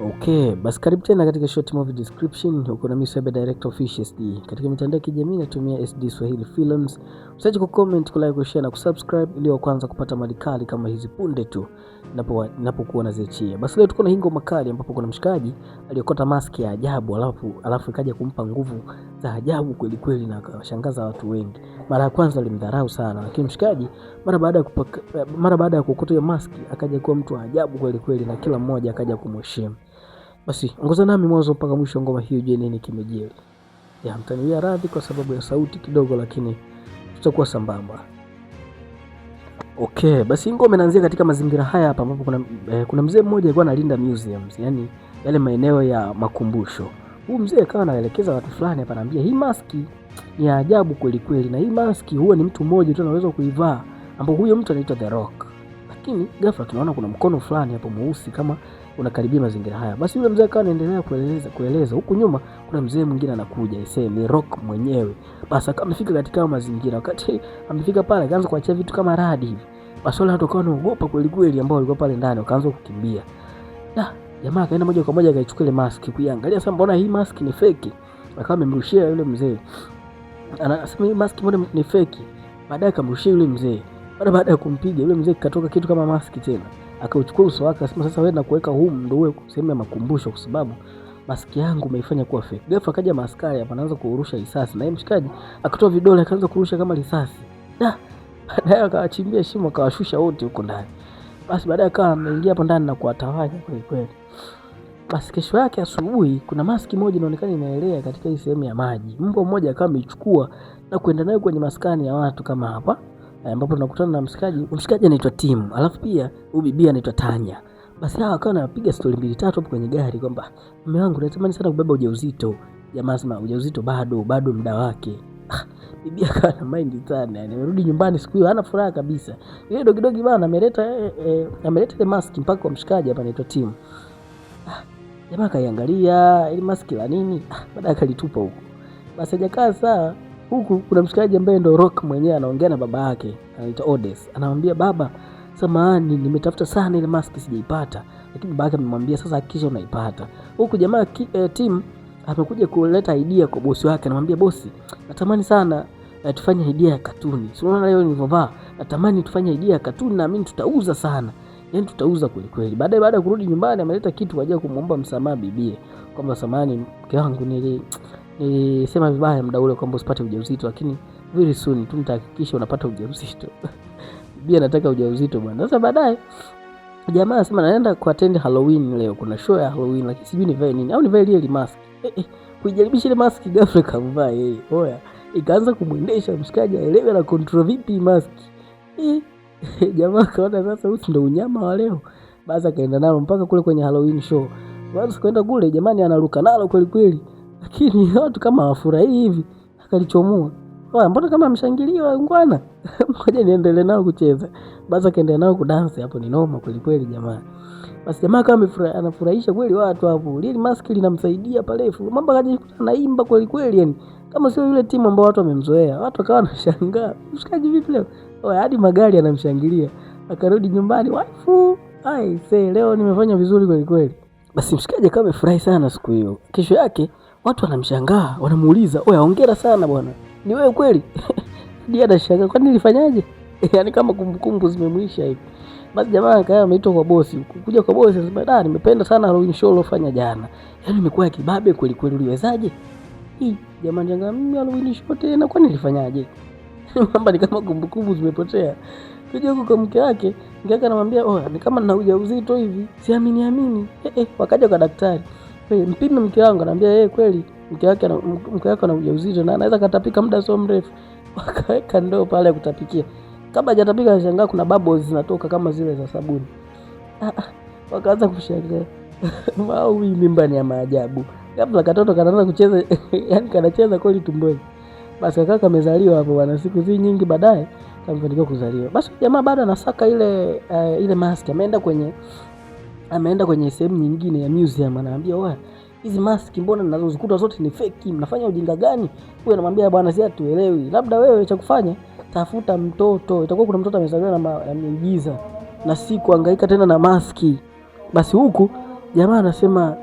Okay, basi karibu tena katika Short Movie Description. Uko na mimi Cyber Director Official SD. Katika mitandao ya kijamii natumia SD Swahili Films. Usiache kucomment, kulike, kushare na kusubscribe ili wa kwanza kupata mali kali kama hizi punde tu ninapokuwa naziachia. Basi leo tuko na hingo makali ambapo kuna mshikaji aliyokota maski ya ajabu alafu ikaja kumpa nguvu za ajabu kweli kweli na akashangaza watu wengi. Mara ya kwanza walimdharau sana, lakini mshikaji mara baada ya kukota hiyo maski akaja kuwa mtu wa ajabu kweli kweli na kila mmoja akaja kumheshimu. Basi ongoza nami mwanzo mpaka mwisho ngoma hiyo. Je, nini kimejiri? Mtaniwia radhi kwa sababu ya sauti kidogo, lakini tutakuwa sambamba. Okay, basi ngoma inaanzia katika mazingira haya hapa ambapo kuna mzee mmoja alikuwa analinda museums, yani yale maeneo ya makumbusho. Huyu mzee akawa anaelekeza watu fulani hapa, anaambia hii maski ni ya ajabu kweli kweli, na hii maski huwa ni mtu mmoja tu anaweza kuivaa, ambapo huyo mtu anaitwa The Rock. Lakini ghafla tunaona kuna mkono fulani hapo mweusi kama unakaribia mazingira haya. Basi yule mzee akawa anaendelea kueleza. Huku nyuma kuna mzee mwingine anakuja, ni Rock mwenyewe. Basi akamfika katika mazingira. Wakati amefika pale akaanza kuachia vitu kama radi hivi. Basi wale watu wakawa wanaogopa kweli kweli ambao walikuwa pale ndani, wakaanza kukimbia. Jamaa akaenda moja kwa moja akaichukua ile mask kuiangalia, sasa mbona hii mask ni fake? Akawa amemrushia yule mzee. Anasema hii mask mbona ni fake? Baadaye akamrushia yule mzee. Baada ya kumpiga yule mzee katoka kitu kama mask tena. Akauchukua uso wake akasema, sasa wewe na kuweka humu ndio uwe sehemu ya makumbusho kwa sababu maski yangu umeifanya kuwa fake. Ghafla akaja maskari hapa anaanza kurusha risasi, na yeye mshikaji akatoa vidole akaanza kurusha kama risasi. Baadaye akawachimbia shimo akawashusha wote huko ndani. Basi baadaye akawa ameingia hapo ndani na kuwatawanya kweli kweli. Basi kesho yake asubuhi kuna maski moja inaonekana inaelea katika hii sehemu ya maji. Mbwa mmoja akawa ameichukua na kwenda nayo kwenye maskani ya watu kama hapa, ambapo tunakutana na mshikaji anaitwa Tim, alafu pia huyu bibi anaitwa Tanya. Basi hawa akawa anapiga story mbili tatu hapo kwenye gari kwamba mume wangu natamani sana kubeba ujauzito. Jamaa sema ujauzito bado muda wake. Bibi akawa na mind sana, yani amerudi nyumbani siku hiyo hana furaha kabisa. Yule dogidogi bana ameleta ile mask mpaka kwa mshikaji hapa anaitwa Tim. Jamaa kaiangalia ile mask la nini? Baadaye akalitupa huko. Basi hajakaa saa huku kuna mshikaji ambaye ndo Rock mwenyewe anaongea na baba yake, anaitwa Odes. Anamwambia baba, samahani nimetafuta sana ile mask sijaipata. Lakini baba yake amemwambia sasa hakikisha unaipata. Huku jamaa Tim amekuja kuleta idea kwa bosi wake, anamwambia bosi, natamani sana tufanye idea ya katuni. Si unaona leo nilivyovaa? Natamani tufanye idea ya katuni na mimi tutauza sana. Yaani tutauza kweli kweli. Baada ya kurudi nyumbani ameleta kitu aje kumuomba msamaha bibie. Kwamba samahani mke wangu nilisema vibaya muda ule kwamba usipate ujauzito, lakini very soon tu nitahakikisha unapata ujauzito. Bibi anataka ujauzito bwana. Sasa baadaye jamaa anasema naenda ku attend Halloween leo. Kuna show ya Halloween lakini sijui nivae nini au nivae ile mask. Kuijaribisha ile mask ghafla kavaa yeye. Oya, ikaanza kumwendesha mshikaji aelewe na control vipi mask. Jamaa kaona sasa huyu ndio unyama wa leo. Basi akaenda nalo mpaka kule kwenye Halloween show. Basi kwenda kule jamani anaruka nalo kweli kweli. Lakini watu kama hawafurahi hivi, akalichomoa. Mbona kama mshangiliwa ngwana? Ngoja niendelee nao kucheza. Basi akaendelea nao kudansi hapo, ni noma kweli kweli jamaa. Basi jamaa kama anafurahisha kweli watu hapo. Ile mask linamsaidia pale. Mambo kaje anaimba kweli kweli yani. Kama sio yule timu ambao watu wamemzoea. Watu wakawa wanashangaa. Mshikaji vipi leo? Hadi magari yanamshangilia. Akarudi nyumbani, waifu. Leo nimefanya vizuri kweli kweli. Basi mshikaji kama amefurahi sana siku hiyo. Kesho yake watu wanamshangaa, wanamuuliza, "Oya, hongera sana bwana. Ni wewe kweli?" Ndiye anashangaa, "Kwani nilifanyaje?" Yaani kama kumbukumbu zimemwisha hivi. Basi jamaa akawa ameitwa kwa bosi. Kuja kwa bosi anasema, nimependa sana Halloween show ulofanya jana. Yaani imekuwa kibabe kweli kweli, uliwezaje?" Jamaa njanga, "Mimi Halloween show tena kwani nilifanyaje?" Mambo ni kama kumbukumbu zimepotea. Kuja huko kwa mke wake anamwambia, ni kama nina ujauzito hivi. Siamini. Wakaja kwa daktari. Mpime mke wangu, anambia kweli mke wake ana ujauzito na anaweza katapika muda sio mrefu. Wakaweka ndoo pale kutapikia. Kabla hajatapika anashangaa kuna bubbles zinatoka kama zile za sabuni. Wakaanza kushangaa. Wao hii mimba ni ya maajabu. Kabla katoto kanaanza kucheza, yani kanacheza kweli tumboni. Basi kaka kamezaliwa hapo bwana, siku zi nyingi baadaye kamfanikiwa kuzaliwa. Basi jamaa bado anasaka ile mask, ameenda kwenye sehemu nyingine ya museum, anaambia, hizi mask mbona ninazozikuta zote ni fake, mnafanya ujinga gani? Huyo anamwambia, bwana si hatuelewi, labda wewe cha kufanya tafuta mtoto, itakuwa kuna mtoto amezaliwa na miujiza na si kuhangaika tena na maski. Basi huku Jamaa anasema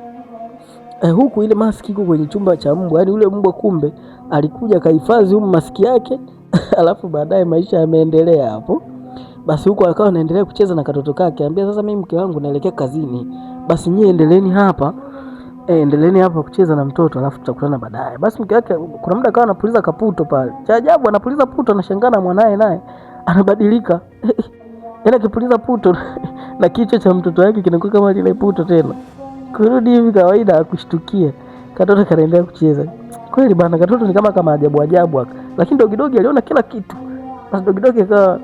huku ile maski iko kwenye chumba cha mbwa. Yaani ule mbwa kumbe alikuja kahifadhi maski yake alafu baadaye maisha yameendelea hapo. Basi huko akawa anaendelea kucheza na katoto kake. Anambia sasa mimi mke wangu naelekea kazini. Basi nyie endeleeni hapa. Endeleeni hapa kucheza na mtoto alafu tutakutana baadaye. Basi mke wake kuna muda akawa anapuliza kaputo pale. Cha ajabu anapuliza puto anashangaa na mwanae naye anabadilika. Yaani akipuliza puto na kichwa cha mtoto wake kinakuwa kama lile puto tena. Kurudi hivi kawaida akushtukia. Katoto kanaendelea kucheza. Kweli bana katoto ni kama ajabu ajabu. Lakini dogidogi aliona kila kitu. Basi dogidogi akawa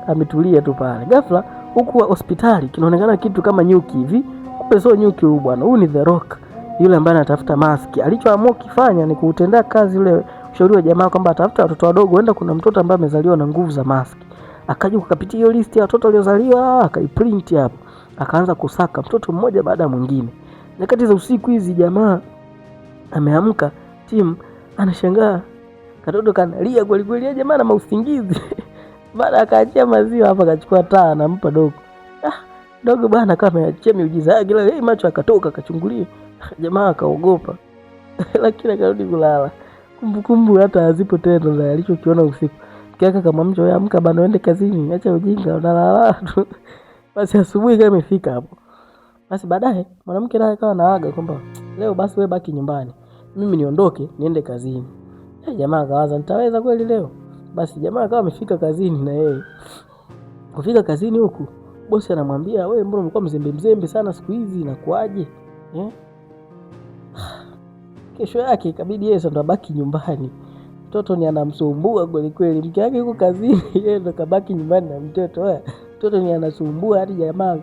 ametulia tu pale. Ghafla huku hospitali kinaonekana kitu kama nyuki hivi. Kumbe sio nyuki huyu bwana. Huyu ni The Rock. Yule ambaye anatafuta maski. Alichoamua kufanya ni kuutendea kazi ule ushauri wa jamaa kwamba atafuta watoto wadogo, huenda kuna mtoto ambaye amezaliwa na nguvu za maski. Akaja kukapitia hiyo listi ya watoto waliozaliwa, akaiprint hapo. Akaanza kusaka mtoto mmoja baada ya mwingine. Nyakati za usiku hizi jamaa ameamka, Tim anashangaa katoto kanalia kweli kweli, jamaa na mausingizi. Baada akaachia maziwa hapa akachukua taa anampa dogo. Dogo bana kama ameachia miujiza yake ile, macho akatoka akachungulia. Jamaa akaogopa. Lakini akarudi kulala. Kumbukumbu hata hazipo tena za alichokiona usiku. Kaka kama mcho wewe amka bana uende kazini, acha ujinga unalala tu. Basi asubuhi kama imefika hapo. Basi baadaye mwanamke naye akawa naaga kwamba leo basi wewe baki nyumbani. Mimi niondoke niende kazini. Jamaa akawaza nitaweza kweli leo? Basi jamaa akawa amefika kazini na yeye. Kufika kazini huku, bosi anamwambia wewe mbona umekuwa mzembe sana siku hizi inakuaje? Kesho yake ikabidi yeye ndo abaki nyumbani. Mtoto ni anamsumbua kweli. Mke wake yuko kazini, yeye ndo kabaki nyumbani na mtoto. Mtoto ni anasumbua hadi jamaa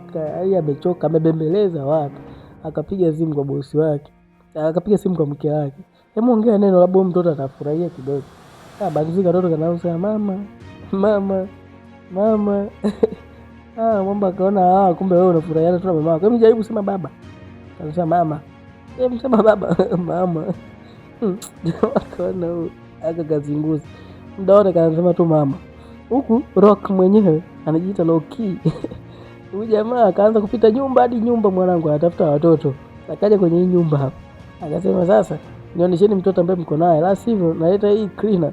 amechoka, amebembeleza watu. Akapiga simu kwa bosi wake. Akapiga simu kwa mke wake. Hebu ongea neno labda mtoto atafurahia kidogo. Basi katoto kanaanza mama. Mwamba akaona kumbe wewe unafurahiana tu na mama. Kwa hiyo jaribu sema baba. Anasema mama. Msema baba mama. Akaona huyu akakazinguza. Mdaona kanasema tu mama. Huku Rock mwenyewe anajiita Loki. Huyu jamaa akaanza kupita nyumba hadi nyumba, mwanangu anatafuta watoto. Akaja kwenye hii nyumba hapa. Akasema sasa nionyesheni mtoto ambaye mko naye, la sivyo naleta hii cleaner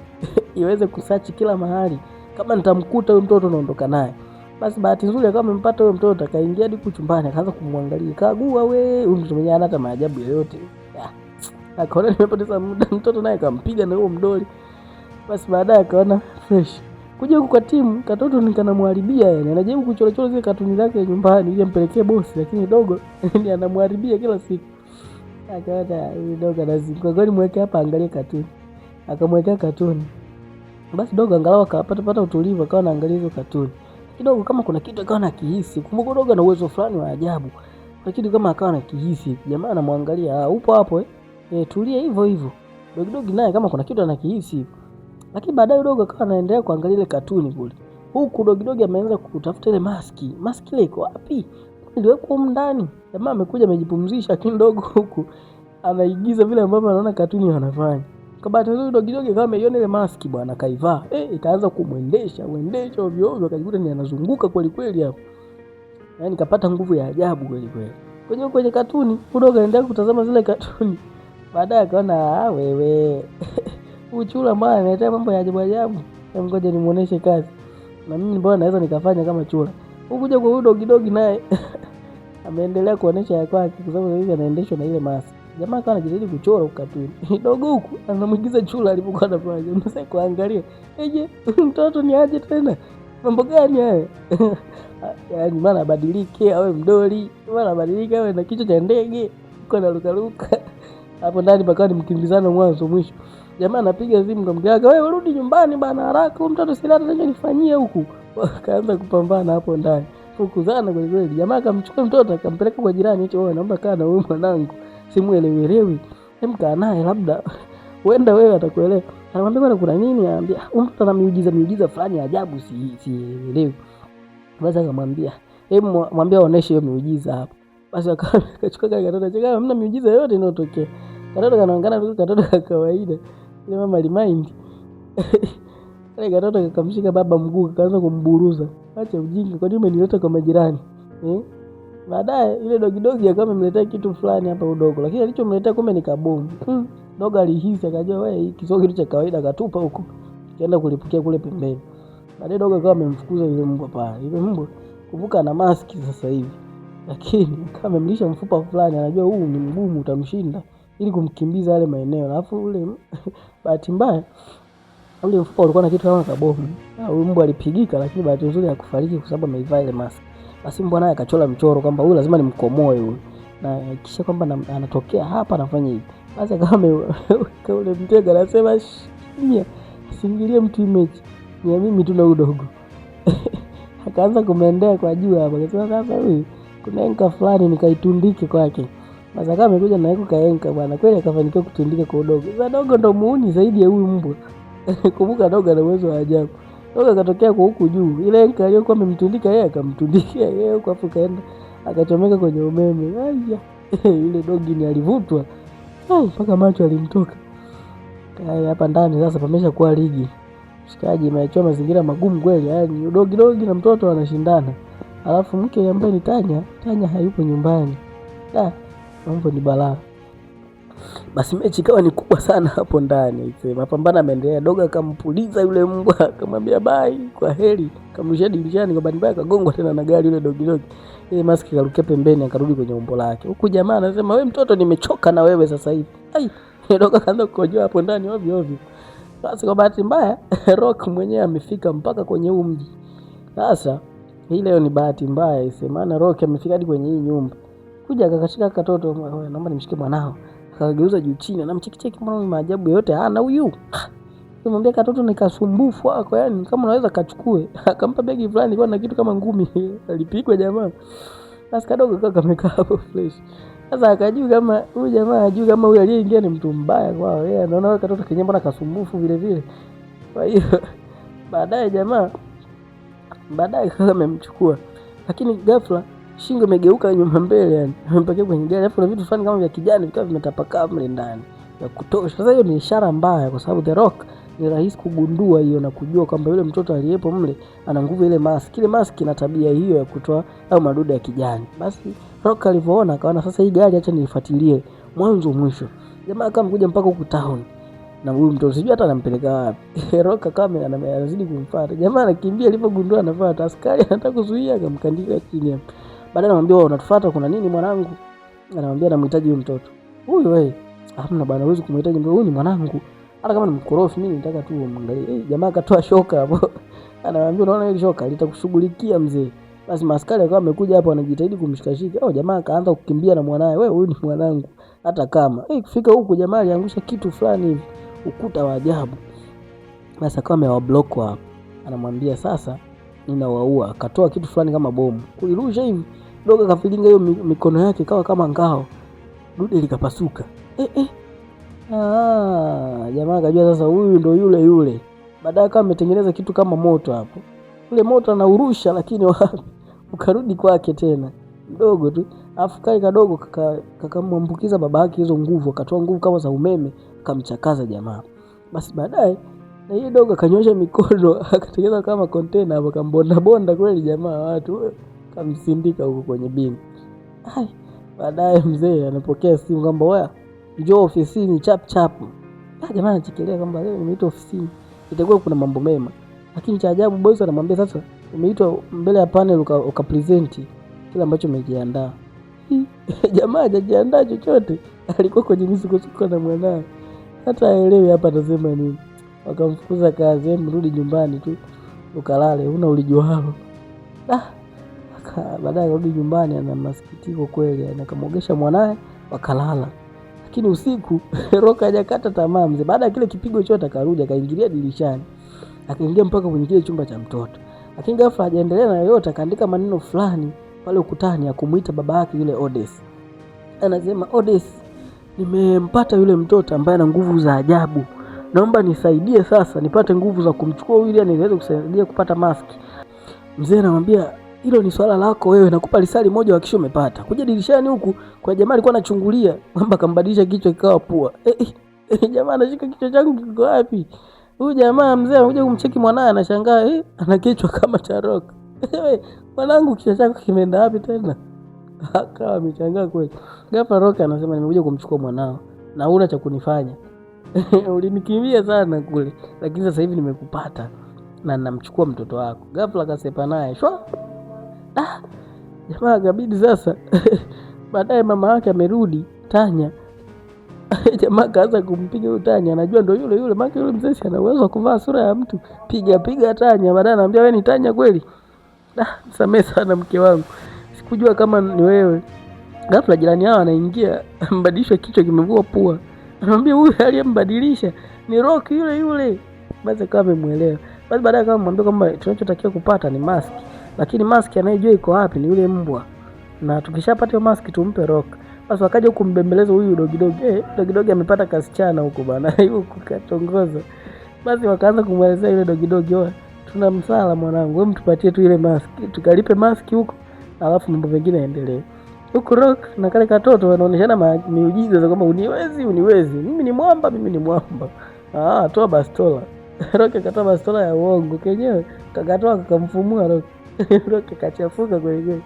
iweze kusearch kila mahali. Kama nitamkuta huyo mtoto naondoka naye. Basi bahati nzuri akawa amempata huyo mtoto, akaingia hadi chumbani akaanza kumwangalia. Kagua huyu mtoto mwenyewe hana hata maajabu yoyote. Akaona nimepoteza muda, mtoto naye akampiga na huo mdoli. Basi baadaye akaona fresh. Kuja huku kwa timu, katoto nikanamharibia yani. Anajaribu kuchora zile katuni zake nyumbani ili ampelekee bosi, lakini dogo ni anamharibia kila siku. Akaona huyu dogo anazingua. Kwa nini mweke hapa angalie katuni? Akamwekea katuni. Basi dogo angalau akapata utulivu, akawa anaangalia hizo katuni. Kidogo kama kuna kitu akawa anakihisi. Kumbuka dogo ana uwezo fulani wa ajabu. Lakini kama akawa anakihisi, jamaa anamwangalia, upo hapo tulia hivyo. Dogo naye kama kuna kitu anakihisi. Lakini baadaye dogo akawa anaendelea kuangalia ile katuni kule. Huku dogo ameanza kutafuta ile maski. Maski ile iko wapi? Iliwekwa huko ndani. Jamaa amekuja amejipumzisha, lakini dogo huku anaigiza vile ambavyo anaona katuni wanafanya. Kwa bahati nzuri dogo kama ameiona ile maski bwana kaivaa. Ikaanza kumwendesha ovyo ovyo, akajikuta ni anazunguka kweli hapo. Yaani kapata nguvu ya ajabu kweli. Kwenye katuni, dogo anaendelea kutazama zile katuni. Baadaye akaona wewe. Chula mbaya analetea mambo ya ajabu. Ngoja nimuoneshe kazi. Na mimi mbona naweza nikafanya kama chula. Ukuja kwa dogo naye ameendelea kuonesha ya kwake kwa sababu hivi anaendeshwa na ile maski. Jamaa kana anajaribu kuchora ukatuni. Dogo huku anamuigiza chula alipokuwa anafanya. Msako kuangalia. Mtoto ni aje tena? Mambo gani haya? Yaani maana badilike awe mdoli, maana badilike awe na kichwa cha ndege, uko na luka. Hapo ndani pakawa ni mkimbizano mwanzo mwisho. Jamaa anapiga simu kwa mke wake, wewe rudi nyumbani bana haraka, huyu mtoto si lata anachonifanyia huku. Akaanza kupambana hapo ndani. Fukuzana kweli. Jamaa akamchukua mtoto akampeleka kwa jirani, eti naomba kaa na huyu mwanangu. Simuelewi. Kaa naye labda uenda wewe atakuelewa. Anamwambia bwana kuna nini? Anambia mtoto ana miujiza fulani ajabu sielewi. Basi akamwambia, hebu mwambie aoneshe hiyo miujiza hapo. Basi akachukua katoto cheka, hamna miujiza yote inayotokea. Katoto kanaongana tu katoto ka kawaida. Ile mama alimaindi. Ile katoto kakamshika baba mguu kaanza kumburuza. Acha ujinga, kwa nini umenileta kwa majirani? Baadaye ile dogi akawa amemletea kitu fulani hapa udogo, lakini alichomletea kumbe ni kabomu. Dogo alihisi akajua wewe hiki sio kitu cha kawaida, akatupa huko. Kaenda kulipukia kule pembeni. Baadaye dogo akawa amemfukuza yule mbwa pale. Yule mbwa kumbuka ana maski sasa hivi. Lakini kama amemlisha mfupa fulani, anajua huu ni mgumu utamshinda, ili kumkimbiza yale maeneo. Alafu ule bahati mbaya ule mfupa ulikuwa na kitu kama kabomu. Huyu mbwa alipigika, lakini bahati nzuri hakufariki kwa sababu ameivaa ile mask. Basi mbwa naye akachora mchoro kwamba huyu lazima nimkomoe huyu, na kisha kwamba anatokea hapa anafanya hivi. Basi akawa ule mtega anasema mia singilie mtu image ni mimi tu na udogo. Akaanza kumendea kwa juu hapa, akasema sasa huyu kuna enka fulani nikaitundike kwake. Basi akawa amekuja na yako kaenka bwana, kweli akafanikiwa kutundika kwa udogo. Sasa dogo ndo muuni zaidi ya huyu mbwa. Kumbuka dogo ana uwezo wa ajabu. Dogo akatokea kwa huku juu. Ile enka aliyokuwa amemtundika yeye akamtundikia yeye huko, afu kaenda akachomeka kwenye umeme. Aya. Ile dogi ni alivutwa. Mpaka macho alimtoka. Hapa ndani sasa pamesha kuwa ligi. Shikaji imeachwa mazingira magumu kweli. Yaani dogi na mtoto wanashindana. Alafu mke ambaye ni Tanya hayupo nyumbani. Mambo ni balaa. Basi mechi ikawa ni kubwa sana hapo ndani. Mapambano yameendelea. Dogo akampuliza yule mbwa, akamwambia bye, kwa heri. Kamrushia dirishani, kwa bahati mbaya akagongwa tena na gari yule dogi. Ile maski karukia pembeni, akarudi kwenye umbo lake. Huku jamaa anasema wewe mtoto, nimechoka na wewe sasa hivi. Dogo akaanza kukojoa hapo ndani ovyo. Basi kwa bahati mbaya Rock mwenyewe amefika mpaka kwenye huu mji. Sasa hii leo ni bahati mbaya maana Rock amefika hadi kwenye hii nyumba. Kuja akakashika katoto, naomba nimshike mwanao. Akageuza juu chini, anamchekicheki mbona ni maajabu yote hana huyu. Nimwambia katoto ni kasumbufu wako, yani kama unaweza kachukue. Akampa begi fulani kwa na kitu kama ngumi. Alipigwa jamaa. Basi kadogo kaka kamekaa hapo fresh. Sasa akajua kama huyu jamaa ajui kama huyu aliyeingia ni mtu mbaya kwao. Yeye anaona katoto kenyewe mbona kasumbufu vile vile. Kwa hiyo baadaye kaka amemchukua. Lakini ghafla shingo imegeuka nyuma mbele, yani amepakia kwenye gari, alafu na vitu fulani kama vya kijani vikawa vimetapakaa mle ndani ya kutosha. Sasa hiyo ni ishara mbaya, kwa sababu The Rock ni rahisi kugundua hiyo na kujua kwamba yule mtoto aliyepo mle ana nguvu ile mask. Ile mask ina tabia hiyo ya kutoa au madudu ya kijani. Basi Rock alivyoona akaona sasa hii gari acha niifuatilie mwanzo mwisho. Jamaa kama kuja mpaka huko town. Na huyu mtoto sijui hata anampeleka wapi. Rock kama anazidi kumfuata. Jamaa anakimbia, alipogundua anafuata askari anataka kuzuia, akamkandika chini hapo. Baadaye anamwambia wewe unatufuata kuna nini mwanangu? Anamwambia namhitaji huyu mtoto. Huyu wewe. Hamna bwana, huwezi kumhitaji mtoto, huyu ni mwanangu. Hata kama ni mkorofi mimi nataka tu umwangalie. Jamaa akatoa shoka hapo. Anamwambia unaona ile shoka litakushughulikia mzee. Basi maskari akawa amekuja hapo anajitahidi kumshikashika. Jamaa akaanza kukimbia na mwanae. Wewe huyu ni mwanangu. Hata kama kufika huku jamaa aliangusha kitu fulani hivi, ukuta wa ajabu. Basi akawa amewablock hapo. Anamwambia sasa ninawaua. Akatoa kitu fulani kama bomu. Kuirusha hivi, dogo kafilinga hiyo mikono yake kawa kama ngao. Dude likapasuka. Jamaa akajua sasa huyu ndo yule. Baadaye kama ametengeneza kitu kama moto hapo. Ule moto anaurusha lakini ukarudi kwake tena. Mdogo tu. Afu kale kadogo kakamwambukiza babake hizo nguvu, akatoa nguvu kama za umeme, akamchakaza jamaa. Basi baadaye na yeye dogo akanyosha mikono akatengeneza kama container hapo, kambonda kweli jamaa watu kamsindika huko kwenye bini. Baadaye mzee anapokea simu kwamba wewe njoo ofisini chap. Jamaa anachekelea kwamba leo nimeitwa ofisini, itakuwa kuna mambo mema. Lakini cha ajabu boss anamwambia sasa umeitwa mbele ya panel ukapresent kile ambacho umejiandaa. Jamaa hajajiandaa chochote, alikuwa kwenye misukosuko na mwanae, hata haelewi hapa atasema nini. Wakamfukuza kazi, mrudi nyumbani tu ukalale, una ulijualo. Baadaye rudi nyumbani ana masikitiko kweli, anakamwogesha mwanae wakalala. Lakini usiku Rock hajakata tamaa mzee. Baada ya kile kipigo chote akarudi akaingilia dirishani. Akaingia mpaka kwenye kile chumba cha mtoto. Lakini ghafla hajaendelea na yote, akaandika maneno fulani pale ukutani ya kumuita baba yake yule Odes. Anasema Odes, nimempata yule mtoto ambaye ana nguvu za ajabu. Naomba nisaidie sasa nipate nguvu za kumchukua yule ili niweze kusaidia kupata mask. Mzee anamwambia hilo ni swala lako wewe, nakupa risali moja hakikisha umepata. Kuja dirishani huku kwa jamaa alikuwa anachungulia, kwamba kambadilisha kichwa kikawa pua. Jamaa anashika kichwa changu kiko wapi? Huyu jamaa mzee anakuja kumcheki mwanae anashangaa, ana kichwa kama cha Rock. Mwanangu kichwa chako kimeenda wapi tena? Akawa amechangaa kweli. Ghafla Rock anasema nimekuja kumchukua mwanao na huna cha kunifanya. Ulinikimbia sana kule, lakini sasa hivi nimekupata na namchukua mtoto wako. Ghafla akasepa naye shwa. Jamaa akabidi sasa baadaye mama yake amerudi Tanya. Jamaa kaanza kumpiga yule Tanya, anajua ndo yule maana yule mzee ana uwezo wa kuvaa sura ya mtu. Piga Tanya, baadaye anamwambia wewe ni Tanya kweli? Nisamehe sana mke wangu, sikujua kama ni wewe. Ghafla jirani yao anaingia, mbadilisha kichwa kimevua pua. Anamwambia huyu aliyembadilisha ni Rock yule. Basi kama amemuelewa. Basi baadaye kama mwambie kwamba tunachotakiwa kupata ni mask. Lakini mask anayejua iko wapi ni yule mbwa. Na tukishapata hiyo mask tumpe Rock. Basi wakaja huko mbembelezo huyu dogidogi amepata kasichana huko bana. Huko katongoza. Basi wakaanza kumwelezea yule dogidogi, tuna msala mwanangu, wewe mtupatie tu ile mask. Tukalipe mask huko. Alafu mambo mengine yaendelee. Huko Rock na kale katoto wanaonyeshana miujiza za kwamba uniwezi. Mimi ni mwamba. Toa bastola. Rock akatoa bastola ya uongo kenyewe, kakatoa kakamfumua Rock. Rock kachafuka kweli.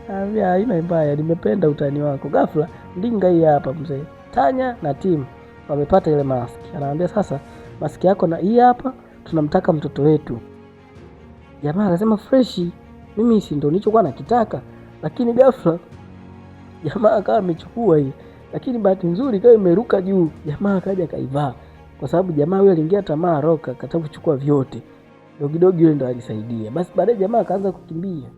Anambia haina mbaya, nimependa utani wako. Ghafla ndinga hii hapa mzee. Tanya na timu wamepata ile mask. Anaambia sasa mask yako na hii hapa, tunamtaka mtoto wetu. Jamaa akasema fresh, mimi si ndo nilichokuwa nakitaka. Lakini ghafla jamaa akawa amechukua hii. Lakini bahati nzuri ikawa imeruka juu. Jamaa akaja kaivaa. Kwa sababu jamaa yule aliingia tamaa Rock akataka kuchukua vyote. Dogidogi yule ndo alisaidia. Basi baadaye jamaa akaanza kukimbia.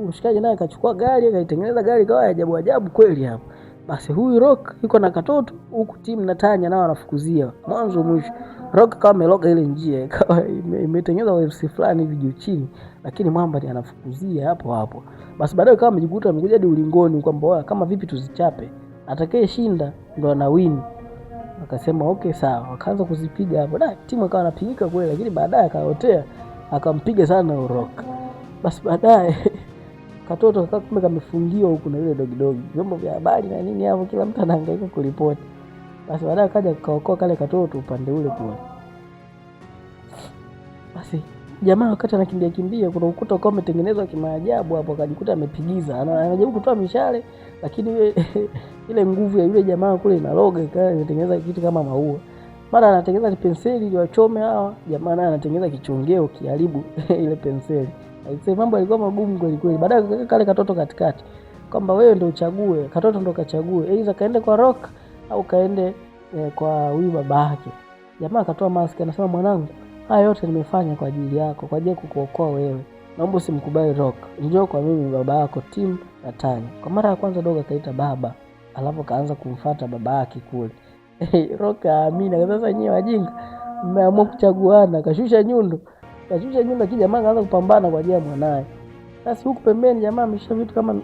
Mshikaji naye akachukua gari, akaitengeneza gari kawa ajabu kweli hapo. Basi huyu Rock yuko na katoto huku timu na Tanya nao wanafukuzia mwanzo mwisho. Rock kama ameloga ile njia ikawa imetengenezwa UFC fulani hivi juu chini, lakini mwamba ndiye anafukuzia hapo. Basi baadaye kama amejikuta amekuja hadi ulingoni kwamba kama vipi tuzichape, atakaye shinda ndo ana win. Akasema okay sawa, wakaanza kuzipiga hapo. Timu ikawa anapigika kweli, lakini baadaye akaotea akampiga sana Rock. Basi baadaye katoto kama kamefungiwa huko na yule dogidogi. Vyombo vya habari na nini hapo kila mtu anahangaika kuripoti. Basi baadaye akaja kaokoa kale katoto upande ule kule. Basi jamaa wakati anakimbia kuna ukuta ukawa umetengenezwa kimaajabu hapo, akajikuta amepigiza. Anajaribu kutoa mishale lakini ile nguvu ya yule jamaa kule inaloga ikawa imetengeneza kitu kama maua. Mara anatengeneza penseli ili wachome hawa, jamaa naye anatengeneza kichongeo kiharibu ile penseli. Aisee mambo yalikuwa magumu kweli. Baadaye kale katoto katikati kwamba wewe ndio uchague, katoto ndio kachague. Aidha kaende kwa Rock au kaende kwa huyu babake. Jamaa akatoa mask anasema mwanangu, haya yote nimefanya kwa ajili yako, kwa ajili ya kukuokoa wewe. Naomba usimkubali Rock. Njoo kwa mimi baba yako Tim na Tanya. Kwa mara ya kwanza dogo akaita baba, alafu kaanza kumfuata baba yake kule. Rock aamini sasa nyinyi wajinga mmeamua kuchaguana, kashusha nyundo jamaa akaanza kupambana kwa ajili ya mwanae. Sasa huku pembeni jamaa ameshika vitu kama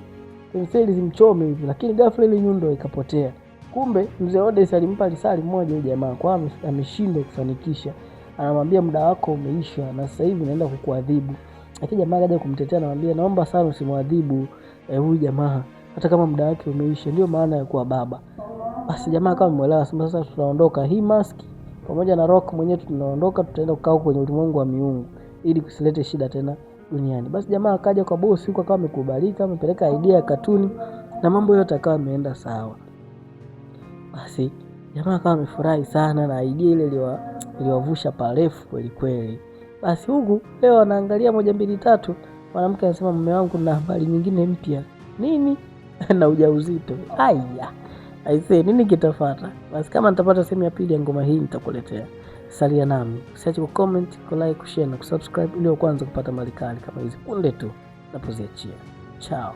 penseli zimchome hivi, lakini ghafla ile nyundo ikapotea. Kumbe mzee Odes alimpa risali moja yule jamaa kwa ameshindwa kufanikisha. Anamwambia muda wako umeisha na sasa hivi naenda kukuadhibu. Lakini jamaa akaja kumtetea, anamwambia naomba sana usimwadhibu huyu jamaa hata kama muda wake umeisha, ndio maana ya kuwa baba. Basi jamaa kama muelewa, sasa tunaondoka hii mask pamoja na Rock mwenyewe tunaondoka, tutaenda kukaa kwenye ulimwengu wa miungu ili kusilete shida tena duniani. Basi jamaa akaja kwa boss huko akawa amekubalika, amepeleka idea ya katuni na mambo yote akawa yameenda sawa. Basi jamaa akawa amefurahi sana na idea ile iliwavusha parefu kweli. Basi huku leo anaangalia 1 2 3, mwanamke anasema mume wangu na habari nyingine mpya. Nini? Na ujauzito. Haya. Aisee nini kitafuata? Basi kama nitapata sehemu ya pili ya ngoma hii nitakuletea. Salia nami. Usiache kucomment, kulike, kushare na kusubscribe ili kwanza kupata malikali kama hizi punde tu napoziachia. Ciao.